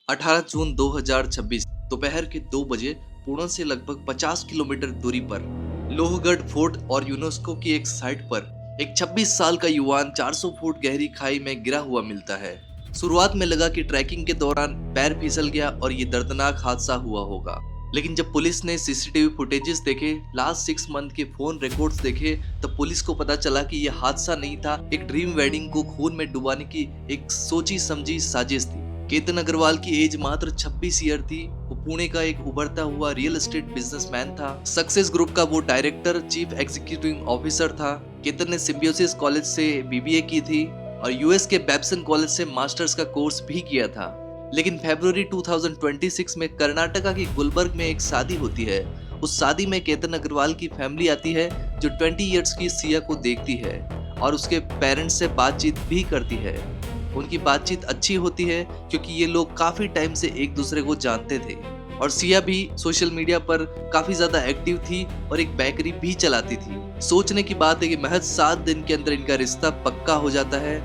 18 जून 2026 दोपहर के 2 बजे पुणे से लगभग 50 किलोमीटर दूरी पर लोहगढ़ फोर्ट और यूनेस्को की एक साइट पर एक 26 साल का युवान 400 फुट गहरी खाई में गिरा हुआ मिलता है। शुरुआत में लगा कि ट्रैकिंग के दौरान पैर फिसल गया और ये दर्दनाक हादसा हुआ होगा, लेकिन जब पुलिस ने सीसीटीवी फुटेजेस देखे, लास्ट 6 मंथ के फोन रिकॉर्ड्स देखे, तब पुलिस को पता चला कि यह हादसा नहीं था, एक ड्रीम वेडिंग को खून में डुबाने की एक सोची समझी साजिश थी। केतन अग्रवाल की एज मात्र 26 ईयर थी। वो पुणे का एक उभरता हुआ रियल एस्टेट बिजनेसमैन था। सक्सेस ग्रुप का वो डायरेक्टर चीफ एग्जीक्यूटिव ऑफिसर था। केतन ने सिम्बियोसिस कॉलेज से बीबीए की थी और यूएस के बेब्सन कॉलेज से मास्टर्स का कोर्स भी किया था। लेकिन फरवरी 2026 में कर्नाटका की गुलबर्ग में एक शादी होती है। उस शादी में केतन अग्रवाल की फैमिली आती है, जो 20 इयर्स की सिया को देखती है और उसके पेरेंट्स से बातचीत भी करती है। उनकी बातचीत अच्छी होती है क्योंकि ये लोग काफी टाइम से एक दूसरे को जानते थे और सिया भी सोशल मीडिया पर काफी ज्यादा एक्टिव थी और एक बेकरी भी चलाती थी। सोचने की बात है कि महज 7 दिन के अंदर इनका रिश्ता पक्का हो जाता है।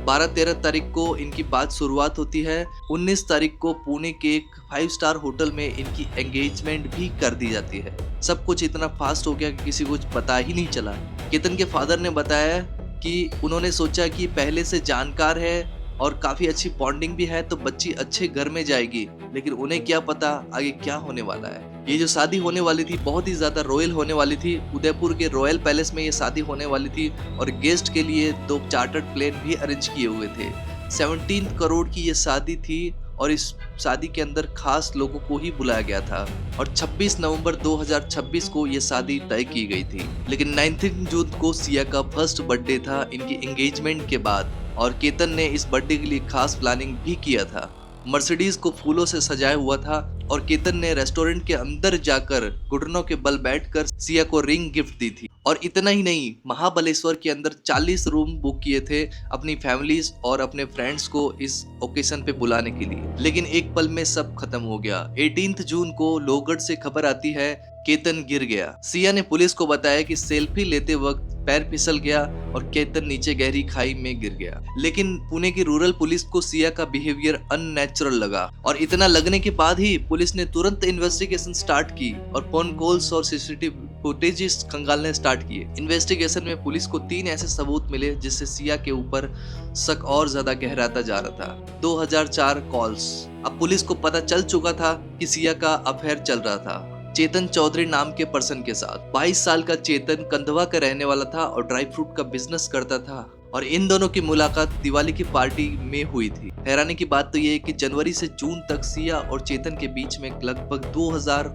12-13 तारीख को इनकी बात शुरुआत होती है। 19 तारीख को पुणे के एक 5 स्टार होटल में इनकी एंगेजमेंट भी कर दी जाती है। सब कुछ इतना फास्ट हो गया कि किसी को पता ही नहीं चला। केतन के फादर ने बताया कि उन्होंने सोचा कि पहले से जानकार है और काफी अच्छी बॉन्डिंग भी है तो बच्ची अच्छे घर में जाएगी, लेकिन उन्हें क्या पता आगे क्या होने वाला है। ये जो शादी होने वाली थी बहुत ही ज्यादा रॉयल होने वाली थी। उदयपुर के रॉयल पैलेस में ये शादी होने वाली थी और गेस्ट के लिए 2 चार्टर्ड प्लेन भी अरेंज किए हुए थे। 17 करोड़ की ये शादी थी और इस शादी के अंदर खास लोगों को ही बुलाया गया था और 26 नवंबर 2026 को ये शादी तय की गई थी। लेकिन 19 जून को सिया का फर्स्ट बर्थडे था इनकी एंगेजमेंट के बाद और केतन ने इस बर्थडे के लिए खास प्लानिंग भी किया था। मर्सिडीज को फूलों से सजाया हुआ था और केतन ने रेस्टोरेंट के अंदर जाकर घुटनों के बल बैठकर सिया को रिंग गिफ्ट दी थी। और इतना ही नहीं, महाबलेश्वर के अंदर 40 रूम बुक किए थे अपनी फैमिलीज और अपने फ्रेंड्स को इस ओकेशन पे बुलाने के लिए। लेकिन एक पल में सब खत्म हो गया। 18 जून को लोहगढ़ से खबर आती है केतन गिर गया। सिया ने पुलिस को बताया कि सेल्फी लेते वक्त पैर फिसल गया और केतन नीचे गहरी खाई में गिर गया। लेकिन पुणे की रूरल पुलिस को सिया का बिहेवियर अननेचुरल लगा और इतना लगने के बाद ही पुलिस ने तुरंत इन्वेस्टिगेशन स्टार्ट की और फोन कॉल्स और सीसीटीवी फुटेजेस खंगालने स्टार्ट किए। इन्वेस्टिगेशन में पुलिस को 3 ऐसे सबूत मिले जिससे सिया के ऊपर शक और ज्यादा गहराता जा रहा था। 2004 कॉल्स। अब पुलिस को पता चल चुका था कि सिया का अफेयर चल रहा था चेतन चौधरी नाम के पर्सन के साथ। 22 साल का चेतन कंधवा का रहने वाला था और ड्राई फ्रूट का बिजनेस करता था और इन दोनों की मुलाकात दिवाली की पार्टी में हुई थी। हैरानी की बात तो ये है कि जनवरी से जून तक सिया और चेतन के बीच में लगभग 2000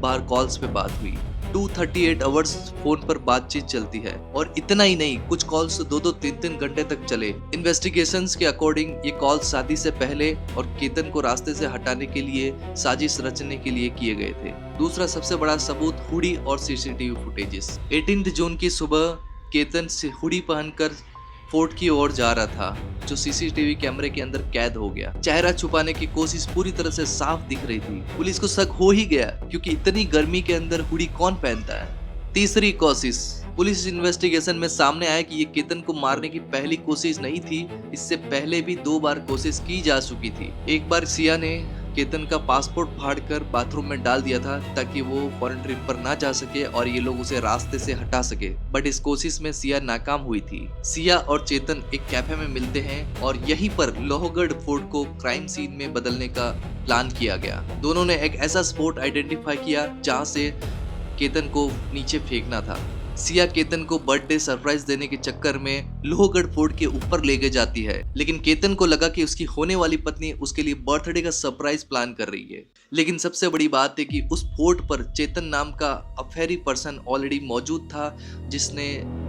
बार कॉल्स पे बात हुई। 238 आवर्स फोन पर बातचीत चलती है और इतना ही नहीं, कुछ कॉल्स 2-2, 3-3 घंटे तक चले। इन्वेस्टिगेशंस के अकॉर्डिंग ये कॉल शादी से पहले और केतन को रास्ते से हटाने के लिए साजिश रचने के लिए किए गए थे। दूसरा सबसे बड़ा सबूत हुडी और सीसीटीवी फुटेजेस। 18 जून की सुबह केतन से हुडी पहनकर फोर्ट की ओर जा रहा था, जो सीसीटीवी कैमरे के अंदर कैद हो गया। चेहरा छुपाने की कोशिश पूरी तरह से साफ दिख रही थी। पुलिस को शक हो ही गया क्योंकि इतनी गर्मी के अंदर हुडी कौन पहनता है। तीसरी कोशिश। पुलिस इन्वेस्टिगेशन में सामने आया कि ये केतन को मारने की पहली कोशिश नहीं थी। इससे पहले भी 2 बार कोशिश की जा चुकी थी। एक बार सिया ने केतन का पासपोर्ट फाड़कर बाथरूम में डाल दिया था ताकि वो फॉरेन ट्रिप पर ना जा सके और ये लोग उसे रास्ते से हटा सके, बट इस कोशिश में सिया नाकाम हुई थी। सिया और चेतन एक कैफे में मिलते हैं और यहीं पर लोहगढ़ फोर्ट को क्राइम सीन में बदलने का प्लान किया गया। दोनों ने एक ऐसा स्पॉट आइडेंटिफाई किया जहां से केतन को नीचे फेंकना था। सिया केतन को बर्थडे सरप्राइज देने के चक्कर में लोहगढ़ फोर्ट के ऊपर ले गई जाती है, लेकिन केतन को लगा कि उसकी होने वाली पत्नी उसके लिए बर्थडे का सरप्राइज प्लान कर रही है। लेकिन सबसे बड़ी बात है कि उस फोर्ट पर चेतन नाम का अफेयरी पर्सन ऑलरेडी मौजूद था, जिसने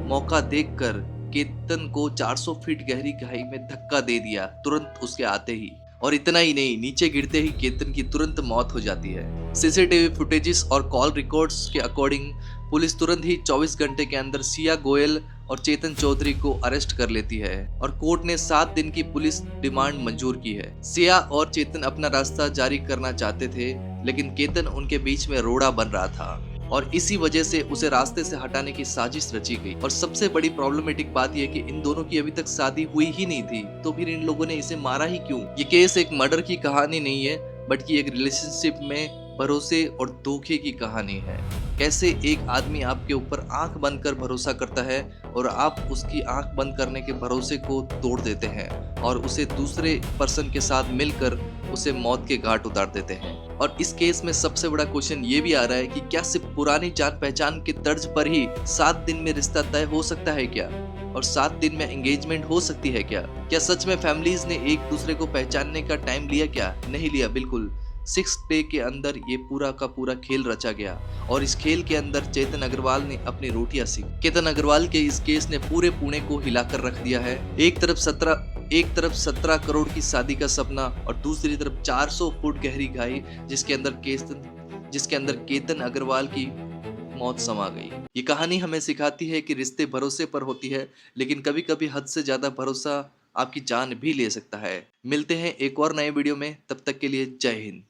मौका देखकर केतन को 400 फीट गहरी खाई में धक्का दे दिया तुरंत उसके आते ही। और इतना ही नहीं, नीचे गिरते ही केतन की तुरंत मौत हो जाती है। सीसीटीवी फुटेजेस और कॉल रिकॉर्ड्स के अकॉर्डिंग पुलिस तुरंत ही 24 घंटे के अंदर सिया गोयल और चेतन चौधरी को अरेस्ट कर लेती है और कोर्ट ने 7 दिन की पुलिस डिमांड मंजूर की है। सिया और चेतन अपना रास्ता जारी करना चाहते थे, लेकिन केतन उनके बीच में रोड़ा बन रहा था। और इसी वजह से उसे रास्ते से हटाने की साजिश रची गई। और सबसे बड़ी प्रॉब्लमेटिक बात यह कि इन दोनों की अभी तक शादी हुई ही नहीं थी, तो फिर इन लोगों ने इसे मारा ही क्यों? ये केस एक मर्डर की कहानी नहीं है, बल्कि एक रिलेशनशिप में भरोसे और धोखे की कहानी है। कैसे एक आदमी आपके ऊपर आंख बंद कर भरोसा करता है और आप उसकी आंख बंद करने के भरोसे को तोड़ देते हैं और उसे दूसरे पर्सन के साथ मिलकर उसे मौत के घाट उतार देते हैं। और इस केस में सबसे बड़ा क्वेश्चन ये भी आ रहा है कि क्या सिर्फ पुरानी जान पहचान के तर्ज पर ही 7 दिन में रिश्ता तय हो सकता है क्या? और 7 दिन में एंगेजमेंट हो सकती है क्या? क्या सच में फैमिलीज ने एक दूसरे को पहचानने का टाइम लिया क्या? नहीं लिया, बिल्कुल। 6 डे के अंदर ये पूरा का पूरा खेल रचा गया और इस खेल के अंदर चेतन अग्रवाल ने अपनी रोटियां सीखी। चेतन अग्रवाल के इस केस ने पूरे पुणे को हिलाकर रख दिया है। एक तरफ 17 करोड़ की शादी का सपना और दूसरी तरफ 400 फुट गहरी खाई जिसके अंदर केतन अग्रवाल की मौत समा गई। ये कहानी हमें सिखाती है कि रिश्ते भरोसे पर होती है, लेकिन कभी कभी हद से ज्यादा भरोसा आपकी जान भी ले सकता है। मिलते हैं एक और नए वीडियो में, तब तक के लिए जय हिंद।